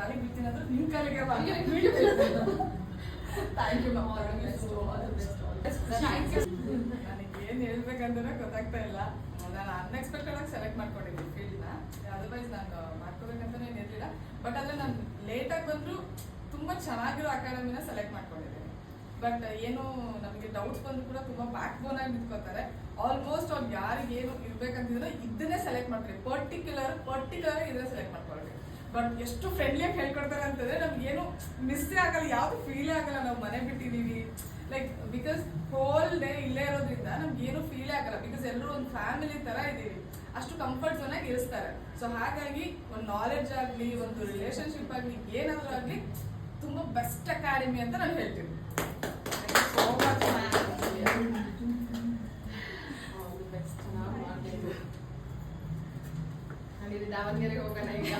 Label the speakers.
Speaker 1: ಕಾಲಿಗೆ ಬಿಡ್ತೀನಿ ಅಂದ್ರೆ ನಿಮ್ ಕಾಲಿಗೆ ಥ್ಯಾಂಕ್ ಯು ನನಗೆ ಏನ್ ಹೇಳ್ಬೇಕಂದ್ರೆ ಗೊತ್ತಾಗ್ತಾ ಇಲ್ಲ. ನಾನು ಅನ್ಎಕ್ಸ್ಪೆಕ್ಟೆಡ್ ಆಗಿ ಸೆಲೆಕ್ಟ್ ಮಾಡ್ಕೊಂಡಿದ್ದೀನಿ ಫೀಲ್ಡ್ನ. ಅದರ್ವೈಸ್ ನಾನು ಮಾಡ್ಕೋಬೇಕಂತಾನೆ ಏನಿರಲಿಲ್ಲ. ಬಟ್ ಅಲ್ಲೇ ನಾನು ಲೇಟಾಗಿ ಬಂದ್ರು ತುಂಬಾ ಚೆನ್ನಾಗಿರೋ ಅಕಾಡೆಮಿನ ಸೆಲೆಕ್ಟ್ ಮಾಡ್ಕೊಂಡಿದ್ದೀನಿ. ಬಟ್ ಏನು ನಮಗೆ ಡೌಟ್ಸ್ ಬಂದ್ರು ಕೂಡ ತುಂಬಾ ಬ್ಯಾಕ್ ಬೋನ್ ಆಗಿ ನಿಂತ್ಕೋತಾರೆ. ಆಲ್ಮೋಸ್ಟ್ ಅವ್ರು ಯಾರಿಗೆ ಏನು ಇರ್ಬೇಕಂತಿದ್ರೆ ಇದನ್ನೇ ಸೆಲೆಕ್ಟ್ ಮಾಡ್ತಾರೆ. ಪರ್ಟಿಕ್ಯುಲರ್ ಇದನ್ನ ಸೆಲೆಕ್ಟ್ ಮಾಡ್ಕೊಳ್ತೀವಿ. ಬಟ್ ಎಷ್ಟು ಫ್ರೆಂಡ್ಲಿಯಾಗಿ ಹೇಳ್ಕೊಡ್ತಾರೆ ಅಂತಂದ್ರೆ ನಮ್ಗೆ ಏನು ಮಿಸ್ಸೇ ಆಗಲ್ಲ, ಯಾವ್ದು ಫೀಲೇ ಆಗಲ್ಲ. ನಾವು ಮನೆ ಬಿಟ್ಟಿದೀವಿ ಲೈಕ್ ಬಿಕಾಸ್ ಹೋಲ್ ಡೇ ಇಲ್ಲೇ ಇರೋದ್ರಿಂದ ನಮ್ಗೆ ಏನು ಫೀಲೇ ಆಗಲ್ಲ. ಬಿಕಾಸ್ ಎಲ್ಲರೂ ಒಂದು ಫ್ಯಾಮಿಲಿ ತರ ಇದೀವಿ, ಅಷ್ಟು ಕಂಫರ್ಟ್ ಝೋನ್ ಆಗಿ ಇರಿಸ್ತಾರೆ. ಸೊ ಹಾಗಾಗಿ ಒಂದು ನಾಲೆಡ್ಜ್ ಆಗ್ಲಿ, ಒಂದು ರಿಲೇಶನ್ಶಿಪ್ ಆಗ್ಲಿ, ಏನಾದ್ರೂ ಆಗ್ಲಿ ತುಂಬಾ ಬೆಸ್ಟ್ ಅಕಾಡೆಮಿ ಅಂತ ನಾನು ಹೇಳ್ತೀನಿ. ಸೋ ಮಚ್ ದಾವಣಗೆರೆಗೆ ಹೋಗೋಣ ಈಗ.